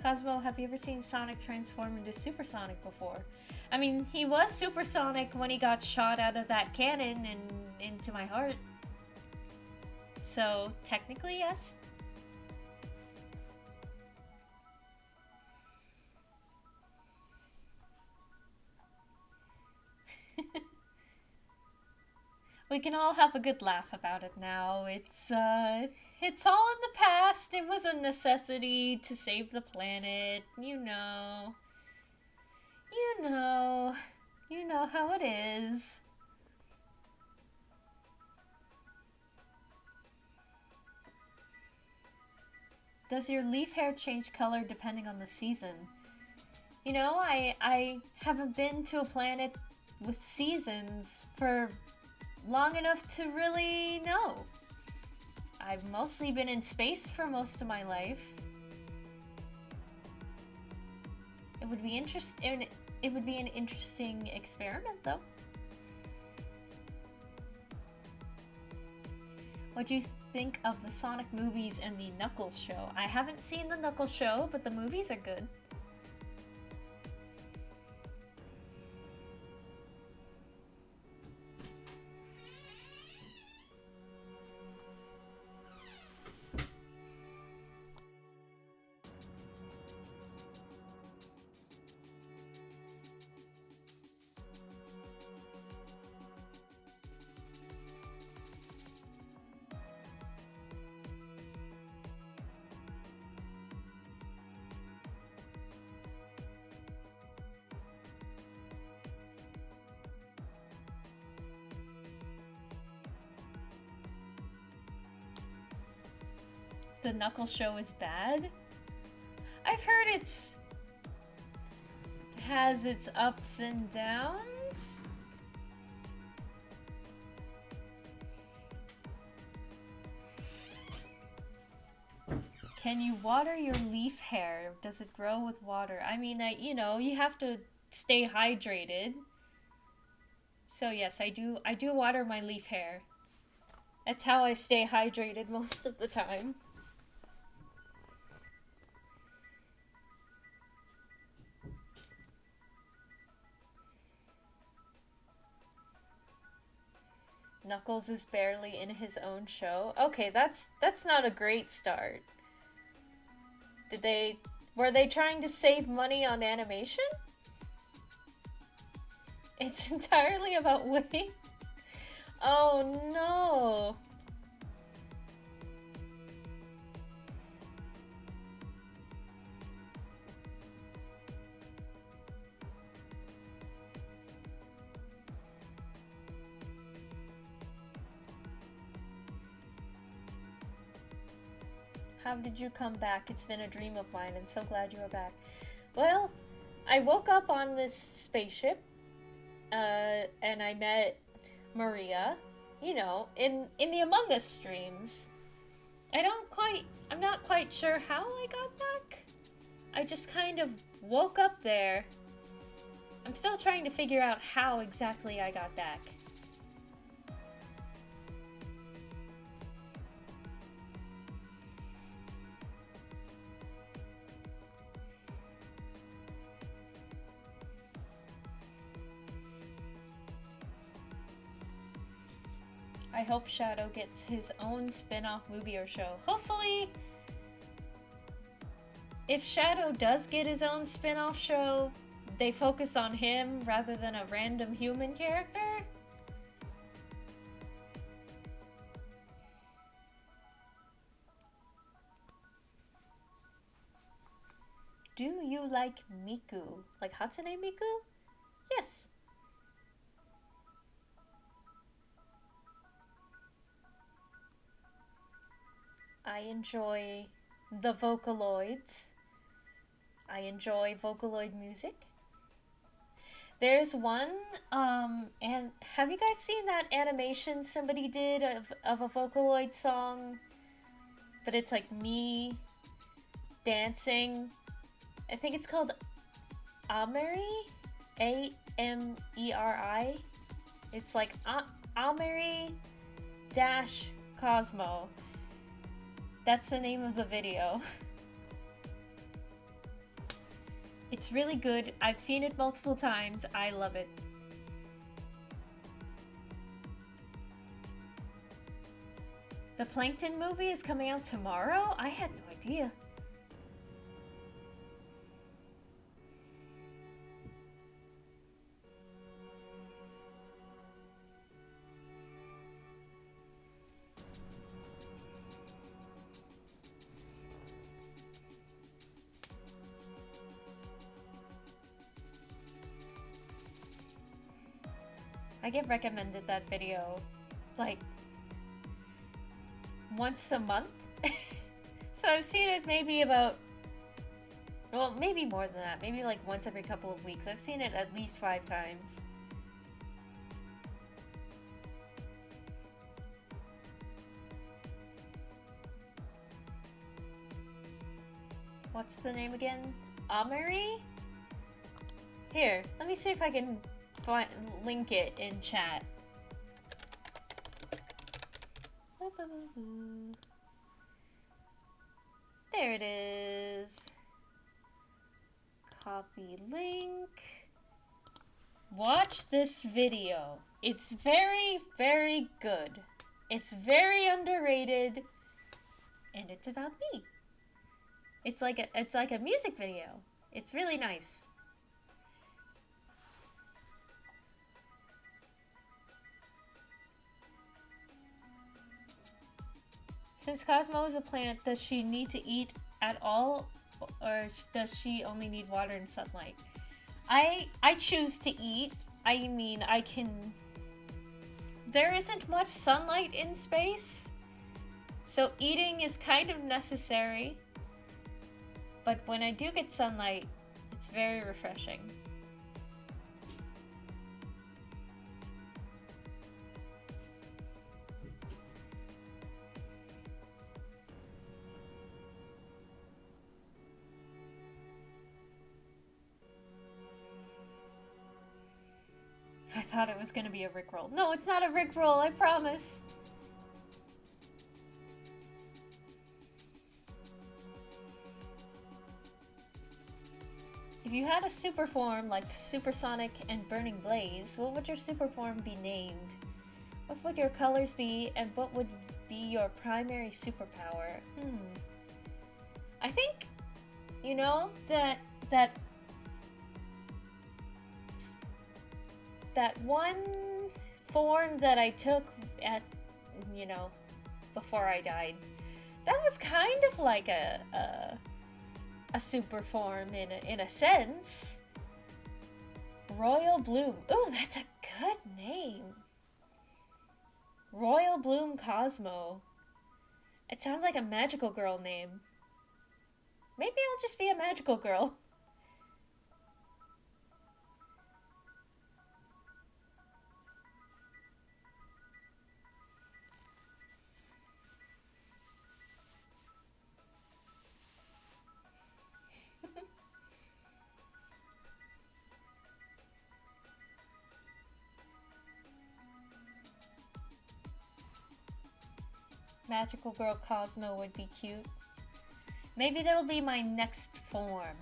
Cosmo, have you ever seen Sonic transform into Supersonic before? I mean, he was Supersonic when he got shot out of that cannon and into my heart. So, technically, yes. We can all have a good laugh about it now. It's all in the past. It was a necessity to save the planet. You know how it is. Does your leaf hair change color depending on the season? You know, I haven't been to a planet with seasons for long enough to really know. I've mostly been in space for most of my life. It would be an interesting experiment, though. What do you think of the Sonic movies and the Knuckles show? I haven't seen the Knuckles show, but the movies are good. The Knuckles show is bad? I've heard has its ups and downs. Can you water your leaf hair? Does it grow with water? I mean, you know, you have to stay hydrated. So yes, I do water my leaf hair. That's how I stay hydrated most of the time. Knuckles is barely in his own show. Okay, that's not a great start. Were they trying to save money on animation? It's entirely about winning? Oh no! How did you come back? It's been a dream of mine. I'm so glad you are back. Well, I woke up on this spaceship, and I met Maria, you know, in the Among Us streams. I'm not quite sure how I got back. I just kind of woke up there. I'm still trying to figure out how exactly I got back. I hope Shadow gets his own spin-off movie or show. Hopefully, if Shadow does get his own spin-off show, they focus on him rather than a random human character. Do you like Miku? Like Hatsune Miku? Yes. I enjoy the Vocaloids. I enjoy Vocaloid music. There's one, and have you guys seen that animation somebody did of a Vocaloid song? But it's like me dancing. I think it's called Ameri? A-M-E-R-I. It's like Ameri dash Cosmo. That's the name of the video. It's really good. I've seen it multiple times. I love it. The Plankton movie is coming out tomorrow? I had no idea. I get recommended that video like once a month. So I've seen it maybe about, well, maybe more than that. Maybe like once every couple of weeks. I've seen it at least 5 times. What's the name again? Ameri? Here, let me see if I can link it in chat. There it is. Copy link. Watch this video. It's very, very good. It's very underrated, and it's about me. It's like a music video. It's really nice. Since Cosmo is a plant, does she need to eat at all, or does she only need water and sunlight? I choose to eat. I mean, I can... There isn't much sunlight in space, so eating is kind of necessary. But when I do get sunlight, it's very refreshing. I thought it was gonna be a Rickroll. No, it's not a Rickroll, I promise. If you had a super form like Supersonic and Burning Blaze, what would your super form be named? What would your colors be, and what would be your primary superpower? I think, you know, that that one form that I took at, you know, before I died, that was kind of like a super form in a sense. Royal Bloom. Ooh, that's a good name. Royal Bloom Cosmo. It sounds like a magical girl name. Maybe I'll just be a magical girl. Magical Girl Cosmo would be cute. Maybe that'll be my next form.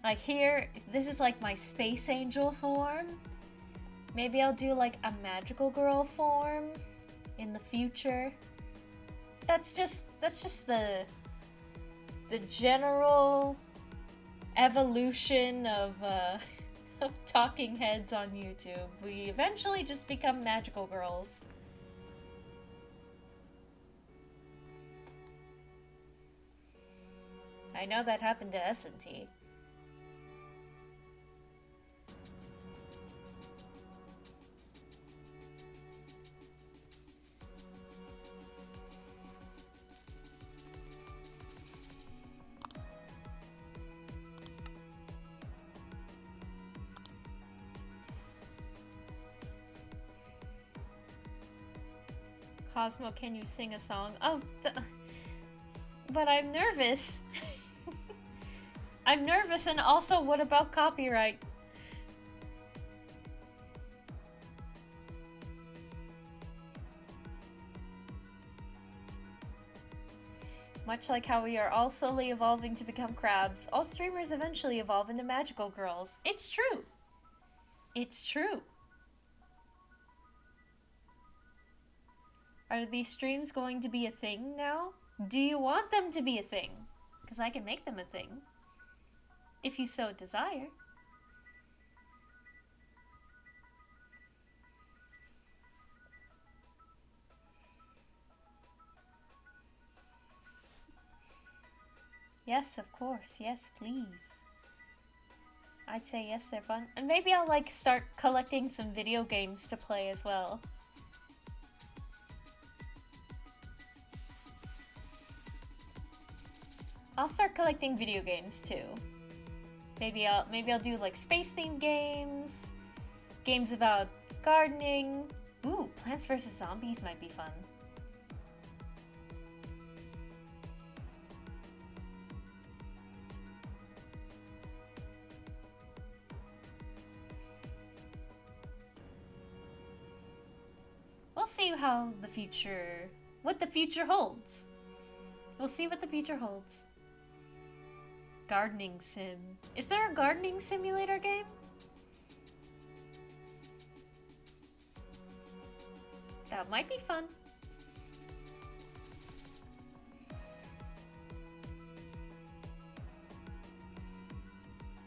Like here, this is like my Space Angel form. Maybe I'll do like a Magical Girl form in the future. That's just the general evolution of of talking heads on YouTube. We eventually just become magical girls. I know that happened to S&T. Cosmo, can you sing a song? Oh, but I'm nervous. I'm nervous, and also, what about copyright? Much like how we are all slowly evolving to become crabs, all streamers eventually evolve into magical girls. It's true. It's true. Are these streams going to be a thing now? Do you want them to be a thing? Because I can make them a thing. If you so desire. Yes, of course. Yes, please. I'd say yes, they're fun. And maybe I'll like start collecting some video games to play as well. I'll start collecting video games too. Maybe I'll do like space-themed games, games about gardening. Ooh, Plants vs. Zombies might be fun. We'll see what the future holds. We'll see what the future holds. Gardening sim. Is there a gardening simulator game? That might be fun.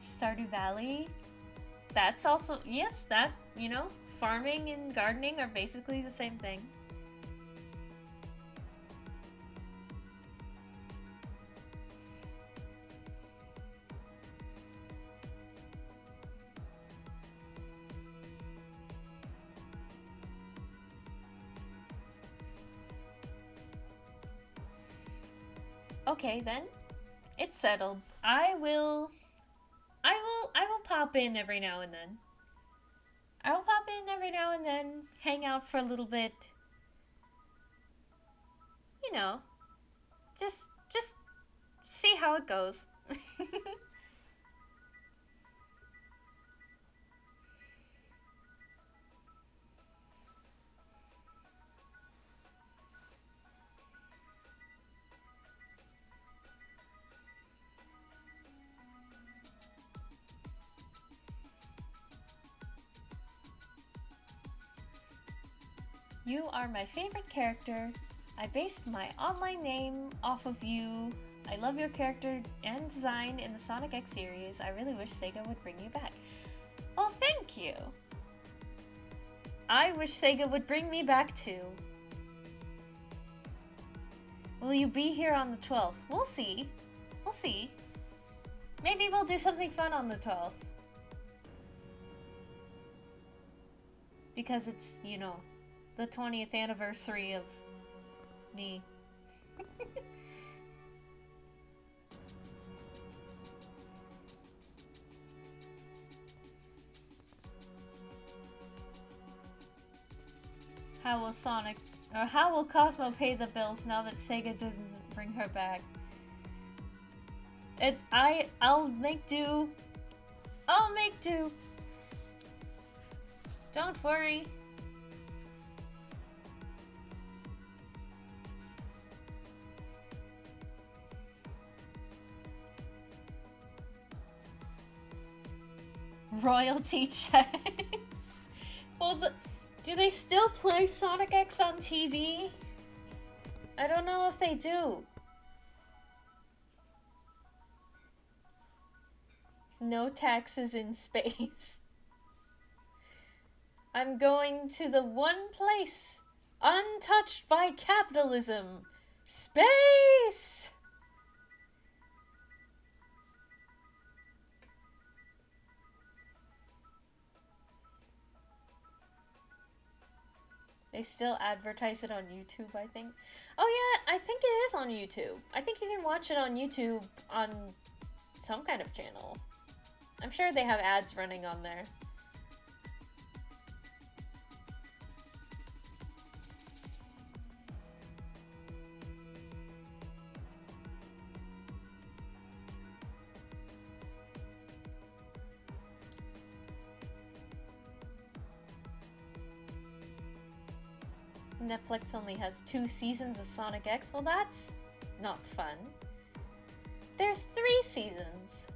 Stardew Valley. That's also, yes, that, you know, farming and gardening are basically the same thing. Okay then, it's settled. I will pop in every now and then. I will pop in every now and then, hang out for a little bit. You know, just see how it goes. You are my favorite character. I based my online name off of you. I love your character and design in the Sonic X series. I really wish Sega would bring you back. Well, thank you. I wish Sega would bring me back too. Will you be here on the 12th? We'll see. We'll see. Maybe we'll do something fun on the 12th. Because it's, you know, the 20th anniversary of me. How will Cosmo pay the bills now that Sega doesn't bring her back? I'll make do. I'll make do. Don't worry. Royalty checks. Well, do they still play Sonic X on TV? I don't know if they do. No taxes in space. I'm going to the one place untouched by capitalism. Space! They still advertise it on YouTube, I think. Oh yeah, I think it is on YouTube. I think you can watch it on YouTube on some kind of channel. I'm sure they have ads running on there. Netflix only has 2 seasons of Sonic X. Well, that's not fun. There's 3 seasons.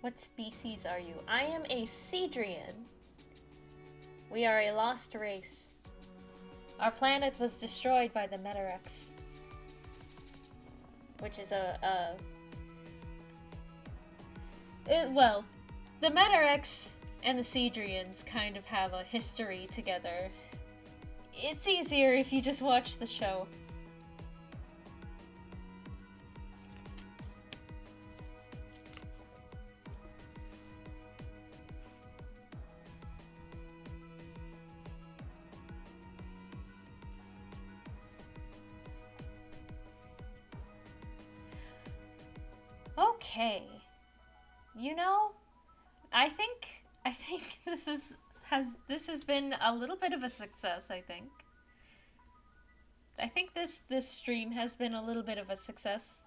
What species are you? I am a Cedrian. We are a lost race. Our planet was destroyed by the Metarex, which is well, the Metarex and the Cedrians kind of have a history together. It's easier if you just watch the show. Okay. You know, I think this has been a little bit of a success, I think. I think this stream has been a little bit of a success.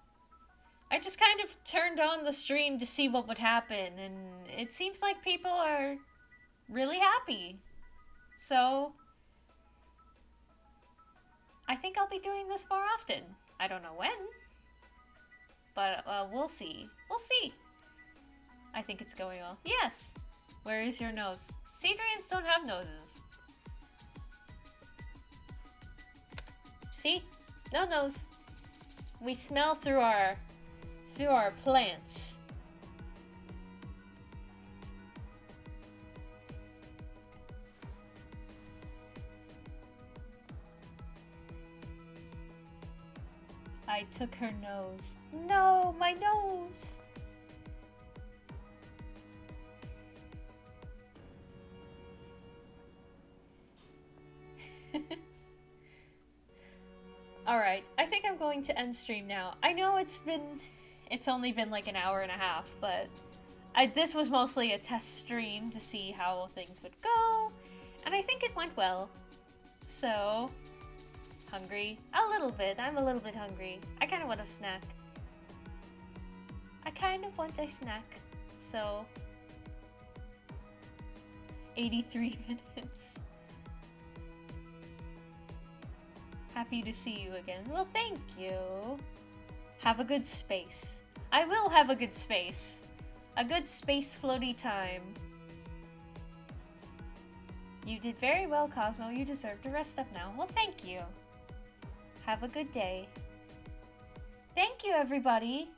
I just kind of turned on the stream to see what would happen, and it seems like people are really happy. So I think I'll be doing this more often. I don't know when. But we'll see. We'll see. I think it's going well. Yes. Where is your nose? Cedrians don't have noses. See? No nose. We smell through our plants. I took her nose. No, my nose! Alright, I think I'm going to end stream now. I know it's only been like an hour and a half, but this was mostly a test stream to see how things would go, and I think it went well. So, hungry? A little bit. I'm a little bit hungry. I kind of want a snack. So, 83 minutes. Happy to see you again. Well, thank you. Have a good space. I will have a good space. A good space floaty time. You did very well, Cosmo. You deserve to rest up now. Well, thank you. Have a good day. Thank you, everybody.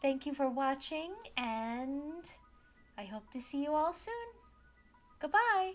Thank you for watching, and I hope to see you all soon. Goodbye.